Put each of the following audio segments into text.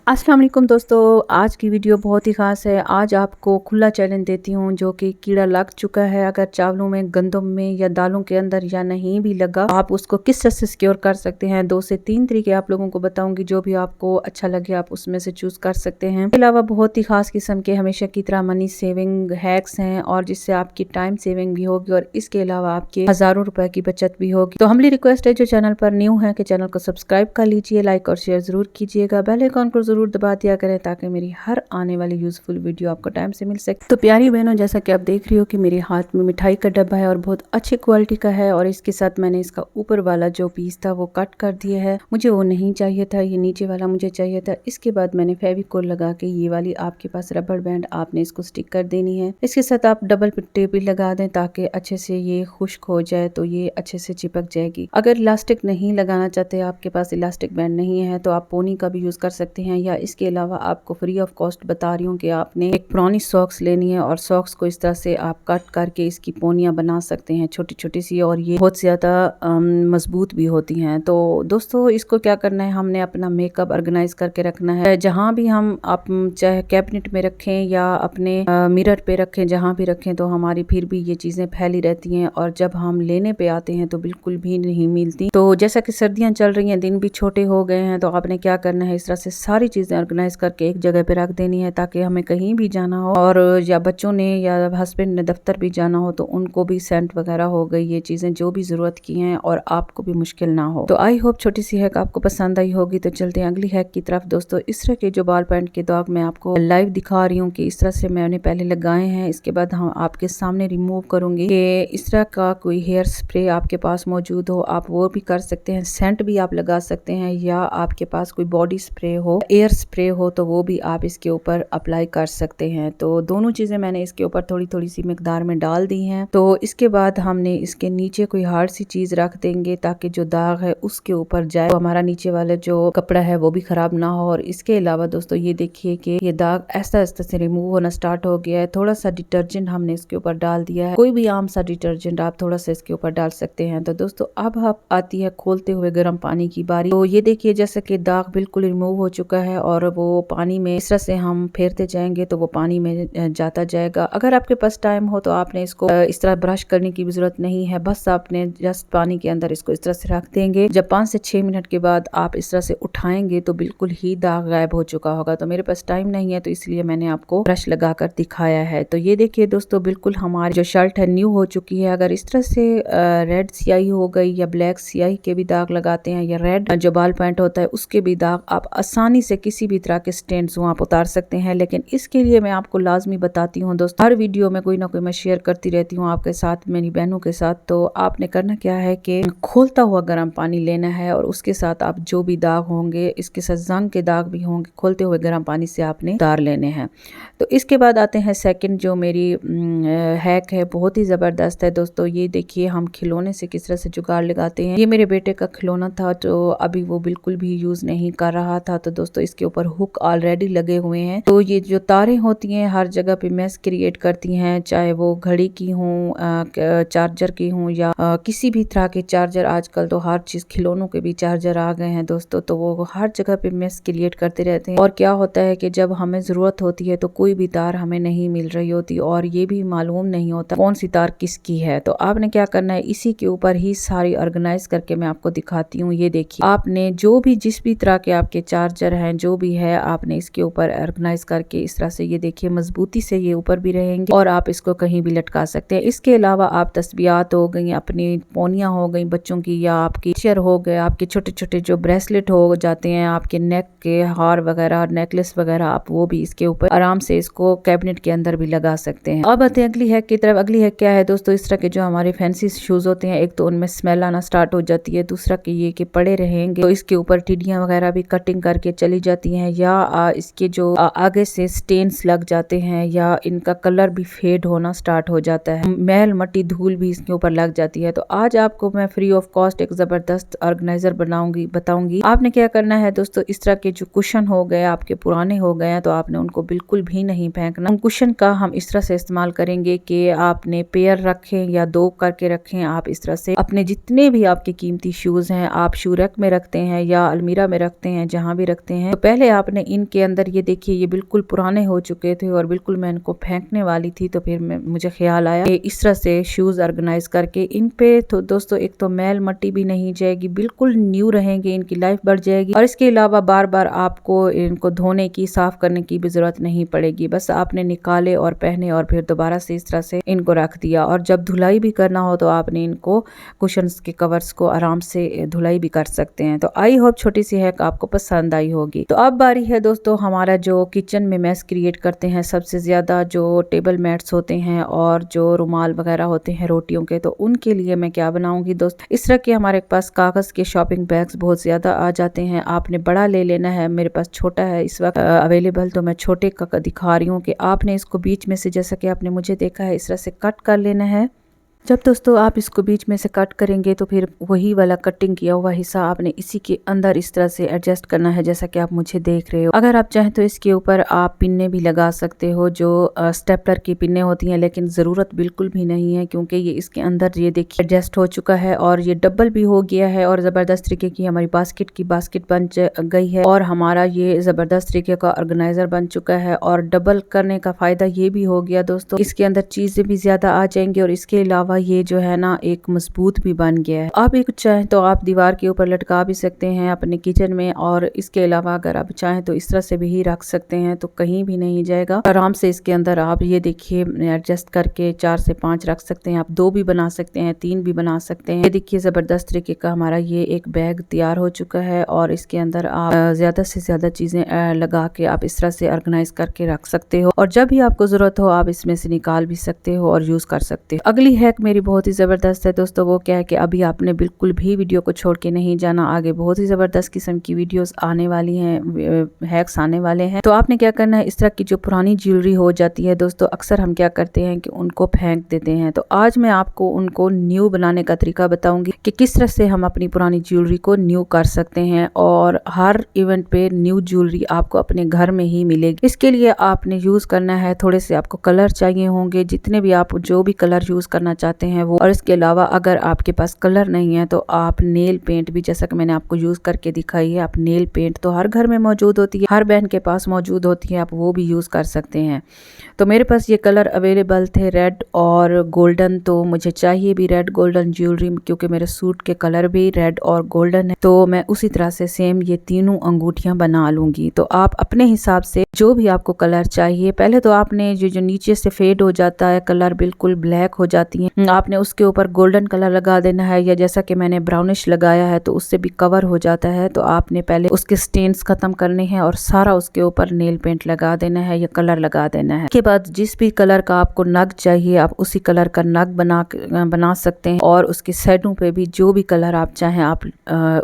अस्सलाम वालेकुम दोस्तों, आज की वीडियो बहुत ही ख़ास है। आज आपको खुला चैलेंज देती हूँ जो कि कीड़ा लग चुका है अगर चावलों में, गंदम में या दालों के अंदर या नहीं भी लगा, आप उसको किस तरह से सिक्योर कर सकते हैं। 2 से 3 तरीके आप लोगों को बताऊंगी, जो भी आपको अच्छा लगे आप उसमें से चूज़ कर सकते हैं। इसके अलावा बहुत ही खास किस्म के हमेशा की तरह मनी सेविंग हैक्स हैं और जिससे आपकी टाइम सेविंग भी होगी और इसके अलावा आपके हज़ारों रुपए की बचत भी होगी। तो हमारी रिक्वेस्ट है जो चैनल पर न्यू है कि चैनल को सब्सक्राइब कर लीजिए, लाइक और शेयर जरूर कीजिएगा, बेल आइकॉन को जरूर दबा दिया करें ताकि मेरी हर आने वाली यूजफुल वीडियो आपको टाइम से मिल सके। तो प्यारी बहनों, जैसा कि आप देख रही हो कि मेरे हाथ में मिठाई का डब्बा है और बहुत अच्छी क्वालिटी का है और इसके साथ मैंने इसका ऊपर वाला जो पीस था वो कट कर दिया है। मुझे वो नहीं चाहिए था, ये नीचे वाला मुझे चाहिए था। इसके बाद मैंने फेविकोल लगा के ये वाली आपके पास रबड़ बैंड आपने इसको स्टिक कर देनी है। इसके साथ आप डबल टेप भी लगा दें ताकि अच्छे से ये खुश्क हो जाए तो ये अच्छे से चिपक जाएगी। अगर इलास्टिक नहीं लगाना चाहते, आपके पास इलास्टिक बैंड नहीं है, तो आप पोनी का भी यूज कर सकते हैं या इसके अलावा आपको फ्री ऑफ कॉस्ट बता रही हूँ कि आपने एक पुरानी सॉक्स लेनी है और सॉक्स को इस तरह से आप कट करके इसकी पोनियां बना सकते हैं छोटी छोटी सी, और ये बहुत ज्यादा मजबूत भी होती हैं। तो दोस्तों इसको क्या करना है, हमने अपना मेकअप ऑर्गेनाइज करके रखना है। जहाँ भी हम आप चाहे कैबिनेट में रखें या अपने मिरर पे रखें, जहाँ भी रखें तो हमारी फिर भी ये चीजें फैली रहती हैं और जब हम लेने पे आते हैं तो बिल्कुल भी नहीं मिलती। तो जैसा कि सर्दियां चल रही हैं, दिन भी छोटे हो गए हैं, तो आपने क्या करना है, इस तरह से सारी चीजें ऑर्गेनाइज करके एक जगह पे रख देनी है ताकि हमें कहीं भी जाना हो और या बच्चों ने या हस्बैंड ने दफ्तर भी जाना हो तो उनको भी सेंट वगैरह हो गई, ये चीजें जो भी जरूरत की हैं और आपको भी मुश्किल ना हो। तो आई होप छोटी सी हैक आपको पसंद आई होगी। तो चलते हैं अगली हैक की तरफ। दोस्तों इस तरह के जो बाल पैंट के दाग मैं आपको लाइव दिखा रही हूँ कि इस तरह से मैंने पहले लगाए हैं, इसके बाद हम आपके सामने रिमूव करूंगी। कि इस तरह का कोई हेयर स्प्रे आपके पास मौजूद हो आप वो भी कर सकते हैं, सेंट भी आप लगा सकते हैं, या आपके पास कोई बॉडी स्प्रे हो, एयर स्प्रे हो तो वो भी आप इसके ऊपर अप्लाई कर सकते हैं। तो दोनों चीजें मैंने इसके ऊपर थोड़ी थोड़ी सी मिकदार में डाल दी हैं। तो इसके बाद हमने इसके नीचे कोई हार्ड सी चीज रख देंगे ताकि जो दाग है उसके ऊपर जाए, तो हमारा नीचे वाला जो कपड़ा है वो भी खराब ना हो। और इसके अलावा दोस्तों ये देखिए कि ये दाग ऐसा ऐसा से रिमूव होना स्टार्ट हो गया है। थोड़ा सा डिटर्जेंट हमने इसके ऊपर डाल दिया है, कोई भी आम सा डिटर्जेंट आप थोड़ा सा इसके ऊपर डाल सकते हैं। तो दोस्तों अब आती है खोलते हुए गर्म पानी की बारी। तो ये देखिए जैसे कि दाग बिल्कुल रिमूव हो चुका है और वो पानी में इस तरह से हम फेरते जाएंगे तो वो पानी में जाता जाएगा। अगर आपके पास टाइम हो तो आपने इसको इस तरह ब्रश करने की भी जरूरत नहीं है, बस आपने जस्ट पानी के अंदर इसको इस तरह से रख देंगे। जब 5 से 6 मिनट के बाद आप इस तरह से उठाएंगे तो बिल्कुल ही दाग गायब हो चुका होगा। तो मेरे पास टाइम नहीं है तो इसलिए मैंने आपको ब्रश लगाकर दिखाया है। तो ये देखिए दोस्तों बिल्कुल हमारी जो शर्ट है न्यू हो चुकी है। अगर इस तरह से रेड स्याही हो गई या ब्लैक स्याही के भी दाग लगाते हैं या रेड जो बाल पैंट होता है उसके भी दाग, आप आसानी से किसी भी तरह के स्टेन्स आप उतार सकते हैं। लेकिन इसके लिए मैं आपको लाजमी बताती हूँ दोस्तों, हर वीडियो में कोई ना कोई मैं शेयर करती रहती हूँ आपके साथ, मेरी बहनों के साथ। तो आपने करना क्या है कि खोलता हुआ गर्म पानी लेना है और उसके साथ आप जो भी दाग होंगे, इसके साथ जंग के दाग भी होंगे, खोलते हुए गर्म पानी से आपने उतार लेने हैं। तो इसके बाद आते हैं सेकंड जो मेरी हैक है, बहुत ही जबरदस्त है दोस्तों। ये देखिए हम खिलौने से किस तरह से जुगाड़ लगाते हैं। ये मेरे बेटे का खिलौना था तो अभी वो बिल्कुल भी यूज नहीं कर रहा था। तो दोस्तों इसके ऊपर हुक ऑलरेडी लगे हुए हैं। तो ये जो तारें होती हैं हर जगह पे मैस क्रिएट करती हैं, चाहे वो घड़ी की हों, चार्जर की हों या किसी भी तरह के चार्जर। आजकल तो हर चीज, खिलौनों के भी चार्जर आ गए हैं दोस्तों, तो वो हर जगह पे मैस क्रिएट करते रहते हैं। और क्या होता है कि जब हमें जरूरत होती है तो कोई भी तार हमें नहीं मिल रही होती और ये भी मालूम नहीं होता कौन सी तार किसकी है। तो आपने क्या करना है, इसी के ऊपर ही सारी ऑर्गेनाइज करके मैं आपको दिखाती हूँ। ये देखिए आपने जो भी जिस भी तरह के आपके चार्जर हैं जो भी है, आपने इसके ऊपर ऑर्गेनाइज करके इस तरह से, ये देखिए मजबूती से ये ऊपर भी रहेंगे और आप इसको कहीं भी लटका सकते हैं। इसके अलावा आप तस्बीहात हो गई, अपनी पोनियां हो गई बच्चों की, या आपकी चेयर हो गए, आपके छोटे छोटे जो ब्रेसलेट हो जाते हैं, आपके नेक के हार वगैरह, नेकलेस वगैरह, आप वो भी इसके ऊपर आराम से इसको कैबिनेट के अंदर भी लगा सकते हैं। अब आते हैं अगली हैक की तरफ। अगली हैक क्या है दोस्तों, इस तरह के जो हमारे फैंसी शूज होते हैं, एक तो उनमें स्मेल आना स्टार्ट हो जाती है, दूसरा कि ये कि पड़े रहेंगे तो इसके ऊपर टिड्डियां वगैरह भी कटिंग करके चली जाती हैं, या इसके जो आगे से स्टेन्स लग जाते हैं या इनका कलर भी फेड होना स्टार्ट हो जाता है, मैल मट्टी धूल भी इसके ऊपर लग जाती है। तो आज आपको मैं फ्री ऑफ कॉस्ट एक जबरदस्त ऑर्गेनाइजर बताऊंगी। आपने क्या करना है दोस्तों, इस तरह के जो कुशन हो गए आपके पुराने हो गए हैं तो आपने उनको बिल्कुल भी नहीं फेंकना। उन कुशन का हम इस तरह से इस्तेमाल करेंगे कि आपने पेयर रखें या 2 करके रखें। आप इस तरह से अपने जितने भी आपके कीमती शूज हैं, आप शू रैक में रखते हैं या अलमीरा में रखते हैं, जहां भी रखते हैं, तो पहले आपने इनके अंदर ये देखिए ये बिल्कुल पुराने हो चुके थे और बिल्कुल मैं इनको फेंकने वाली थी, तो फिर मुझे ख्याल आया कि इस तरह से शूज ऑर्गेनाइज करके इन पे तो दोस्तों एक तो मैल मट्टी भी नहीं जाएगी, बिल्कुल न्यू रहेंगे, इनकी लाइफ बढ़ जाएगी और इसके अलावा बार बार आपको इनको धोने की साफ करने की भी जरूरत नहीं पड़ेगी। बस आपने निकाले और पहने और फिर दोबारा से इस तरह से इनको रख दिया और जब धुलाई भी करना हो तो आपने इनको कुशन्स के कवर्स को आराम से धुलाई भी कर सकते हैं। तो आई होप छोटी सी हैक आपको पसंद आई होगी। तो अब बारी है दोस्तों हमारा जो किचन में मैस क्रिएट करते हैं सबसे ज्यादा, जो टेबल मैट्स होते हैं और जो रुमाल वगैरह होते हैं रोटियों के, तो उनके लिए मैं क्या बनाऊंगी दोस्तों, इस तरह के हमारे पास कागज के शॉपिंग बैग्स बहुत ज्यादा आ जाते हैं। आपने बड़ा ले लेना है, मेरे पास छोटा है इस वक्त अवेलेबल, तो मैं छोटे का दिखा रही हूँ कि आपने इसको बीच में से, जैसा कि आपने मुझे देखा है, इस तरह से कट कर लेना है। जब दोस्तों आप इसको बीच में से कट करेंगे तो फिर वही वाला कटिंग किया हुआ हिस्सा आपने इसी के अंदर इस तरह से एडजस्ट करना है, जैसा कि आप मुझे देख रहे हो। अगर आप चाहें तो इसके ऊपर आप पिन्ने भी लगा सकते हो, जो स्टेपलर की पिन्ने होती हैं, लेकिन ज़रूरत बिल्कुल भी नहीं है क्योंकि ये इसके अंदर ये देखिए एडजस्ट हो चुका है और ये डबल भी हो गया है और ज़बरदस्त तरीके की हमारी बास्केट बन गई है और हमारा ये ज़बरदस्त तरीके का ऑर्गेनाइजर बन चुका है। और डबल करने का फ़ायदा ये भी हो गया दोस्तों, इसके अंदर चीज़ें भी ज़्यादा आ जाएंगी और इसके अलावा ये जो है ना एक मजबूत भी बन गया है। आप एक चाहें तो आप दीवार के ऊपर लटका भी सकते हैं अपने किचन में और इसके अलावा अगर आप चाहें तो इस तरह से भी रख सकते हैं, तो कहीं भी नहीं जाएगा आराम से। इसके अंदर आप ये देखिए एडजस्ट करके 4 से 5 रख सकते हैं, आप 2 भी बना सकते हैं, 3 भी बना सकते हैं। ये देखिए जबरदस्त तरीके का हमारा ये एक बैग तैयार हो चुका है और इसके अंदर आप ज्यादा से ज्यादा चीजें लगा के आप इस तरह से ऑर्गेनाइज करके रख सकते हो और जब भी आपको जरूरत हो आप इसमें से निकाल भी सकते हो और यूज कर सकते हो। अगली हैक मेरी बहुत ही जबरदस्त है दोस्तों, वो क्या है कि अभी आपने बिल्कुल भी वीडियो को छोड़ के नहीं जाना, आगे बहुत ही जबरदस्त किस्म की वीडियोस आने वाली हैं, हैक्स आने वाले हैं। तो आपने क्या करना है, इस तरह की जो पुरानी ज्वेलरी हो जाती है दोस्तों, अक्सर हम क्या करते हैं कि उनको फेंक देते हैं। तो आज मैं आपको उनको न्यू बनाने का तरीका बताऊंगी कि किस तरह से हम अपनी पुरानी ज्वेलरी को न्यू कर सकते हैं और हर इवेंट पे न्यू ज्वेलरी आपको अपने घर में ही मिलेगी। इसके लिए आपने यूज करना है, थोड़े से आपको कलर चाहिए होंगे, जितने भी आप जो भी कलर यूज करना चाहते हैं वो। और इसके अलावा अगर आपके पास कलर नहीं है तो आप नेल पेंट भी, जैसा कि मैंने आपको यूज करके दिखाई है, आप नेल पेंट तो हर घर में मौजूद होती है, हर बहन के पास मौजूद होती है, आप वो भी यूज कर सकते हैं। तो मेरे पास ये कलर अवेलेबल थे, रेड और गोल्डन, तो मुझे चाहिए भी रेड गोल्डन ज्वेलरी क्योंकि मेरे सूट के कलर भी रेड और गोल्डन है। तो मैं उसी तरह से सेम ये तीनों अंगूठियां बना लूंगी। तो आप अपने हिसाब से जो भी आपको कलर चाहिए, पहले तो आपने जो नीचे से फेड हो जाता है कलर, बिल्कुल ब्लैक हो जाती है, आपने उसके ऊपर गोल्डन कलर लगा देना है, या जैसा कि मैंने ब्राउनिश लगाया है तो उससे भी कवर हो जाता है। तो आपने पहले उसके स्टेन्स खत्म करने हैं और सारा उसके ऊपर नेल पेंट लगा देना है या कलर लगा देना है। उसके बाद जिस भी कलर का आपको नग चाहिए आप उसी कलर का नग बना सकते हैं और उसके साइडों पे भी जो भी कलर आप चाहें आप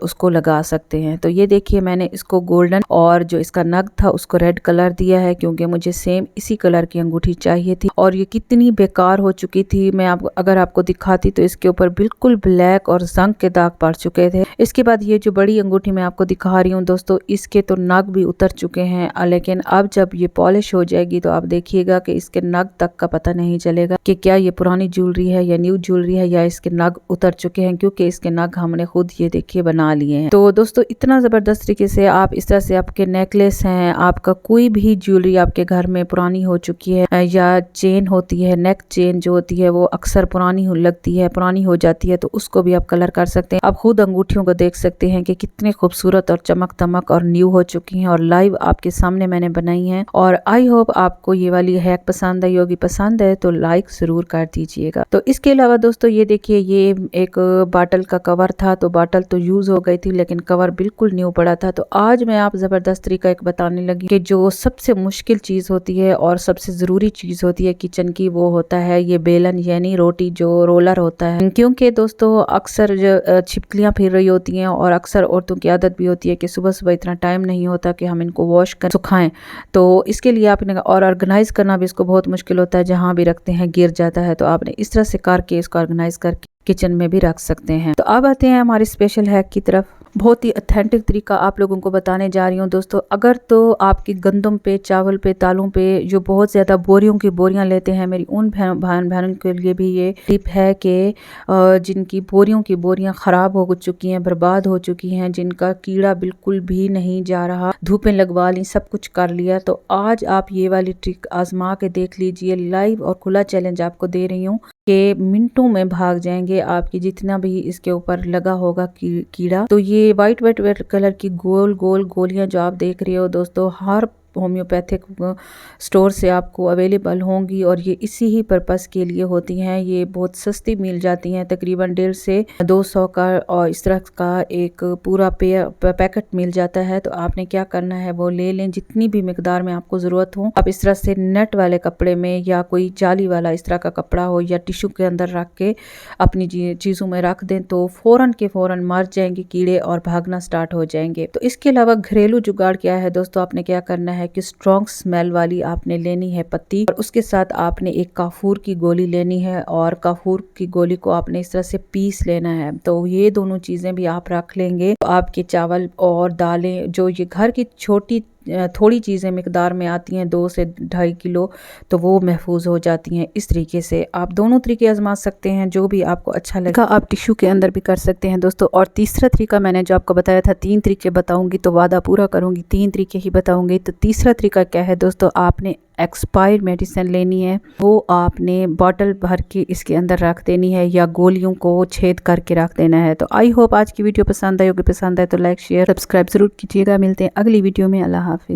उसको लगा सकते हैं। तो ये देखिए मैंने इसको गोल्डन और जो इसका नग था उसको रेड कलर दिया है क्योंकि मुझे सेम इसी कलर की अंगूठी चाहिए थी और ये कितनी बेकार हो चुकी थी। मैं अगर आपको दिखाती तो इसके ऊपर बिल्कुल ब्लैक और जंग के दाग पड़ चुके थे। इसके बाद ये जो बड़ी अंगूठी मैं आपको दिखा रही हूँ दोस्तों, इसके तो नग भी उतर चुके हैं, लेकिन अब जब ये पॉलिश हो जाएगी तो आप देखिएगा कि इसके नग तक का पता नहीं चलेगा कि क्या ये पुरानी ज्वेलरी है या न्यू ज्वेलरी है या इसके नग उतर चुके हैं, क्योंकि इसके नग हमने खुद ये देखिए बना लिए हैं। तो दोस्तों इतना जबरदस्त तरीके से आप इस तरह से आपके नेकलेस हैं, आपका कोई भी ज्वेलरी आपके घर में पुरानी हो चुकी है या चेन होती है, नेक चेन जो होती है वो अक्सर पुरानी लगती है, पुरानी हो जाती है, तो उसको भी आप कलर कर सकते हैं। आप खुद अंगूठियों को देख सकते हैं कि कितने खूबसूरत और चमक दमक और न्यू हो चुकी हैं और लाइव आपके सामने मैंने बनाई हैं। और आई होप आपको ये वाली हैक पसंद आई होगी। पसंद है तो लाइक जरूर कर दीजिएगा। तो इसके अलावा दोस्तों ये देखिए ये एक बाटल का कवर था, तो बाटल तो यूज हो गई थी लेकिन कवर बिल्कुल न्यू पड़ा था। तो आज मैं आप जबरदस्त तरीका एक बताने लगी कि जो सबसे मुश्किल चीज होती है और सबसे जरूरी चीज होती है किचन की, वो होता है ये बेलन यानी रोटी जो रोलर होता है। क्योंकि दोस्तों अक्सर छिपकलियां फिर रही होती हैं और अक्सर औरतों की आदत भी होती है कि सुबह सुबह इतना टाइम नहीं होता कि हम इनको वॉश कर सुखाएं, तो इसके लिए आपने और ऑर्गेनाइज करना भी इसको बहुत मुश्किल होता है, जहां भी रखते हैं गिर जाता है। तो आपने इस तरह से करके इसको ऑर्गेनाइज करके किचन में भी रख सकते हैं। तो अब आते हैं हमारी स्पेशल हैक की तरफ। बहुत ही ऑथेंटिक तरीका आप लोगों को बताने जा रही हूँ दोस्तों। अगर तो आपकी गंदम पे, चावल पे, दालों पे जो बहुत ज़्यादा बोरियों की बोरियां लेते हैं, मेरी उन बहनों के लिए भी ये टिप है कि जिनकी बोरियों की बोरियां ख़राब हो चुकी हैं, बर्बाद हो चुकी हैं, जिनका कीड़ा बिल्कुल भी नहीं जा रहा, धूपें लगवा ली, सब कुछ कर लिया, तो आज आप ये वाली ट्रिक आजमा के देख लीजिए। लाइव और खुला चैलेंज आपको दे रही हूँ कि मिनटों में भाग जाएंगे आपकी जितना भी इसके ऊपर लगा होगा कीड़ा। तो ये वाइट वाइट वाइट कलर की गोल गोल गोलियां जो आप देख रहे हो दोस्तों, हर होम्योपैथिक स्टोर से आपको अवेलेबल होंगी और ये इसी ही पर्पस के लिए होती हैं। ये बहुत सस्ती मिल जाती हैं, तकरीबन 150 से 200 का और इस तरह का एक पूरा पैकेट मिल जाता है। तो आपने क्या करना है, वो ले लें जितनी भी मिकदार में आपको ज़रूरत हो। आप इस तरह से नेट वाले कपड़े में या कोई जाली वाला इस तरह का कपड़ा हो या टिश्यू के अंदर रख के अपनी चीज़ों में रख दें, तो फ़ौरन के फ़ौरन मर जाएंगे कीड़े और भागना स्टार्ट हो जाएंगे। तो इसके अलावा घरेलू जुगाड़ क्या है दोस्तों, आपने क्या करना है कि स्ट्रॉन्ग स्मेल वाली आपने लेनी है पत्ती, और उसके साथ आपने एक काफूर की गोली लेनी है और काफूर की गोली को आपने इस तरह से पीस लेना है। तो ये दोनों चीजें भी आप रख लेंगे तो आपके चावल और दालें, जो ये घर की छोटी थोड़ी चीज़ें मिकदार में आती हैं 2 से 2.5 किलो, तो वो महफूज हो जाती हैं। इस तरीके से आप दोनों तरीके आजमा सकते हैं, जो भी आपको अच्छा लगा आप टिश्यू के अंदर भी कर सकते हैं दोस्तों। और तीसरा तरीका मैंने जो आपको बताया था, 3 तरीके बताऊंगी तो वादा पूरा करूंगी, 3 तरीके ही बताऊंगी। तो तीसरा तरीका क्या है दोस्तों, आपने एक्सपायर मेडिसिन लेनी है, वो आपने बॉटल भर के इसके अंदर रख देनी है या गोलियों को छेद करके रख देना है। तो आई होप आज की वीडियो पसंद आई होगी। पसंद आए तो लाइक शेयर सब्सक्राइब जरूर कीजिएगा। मिलते हैं अगली वीडियो में। अल्लाह हाफिज।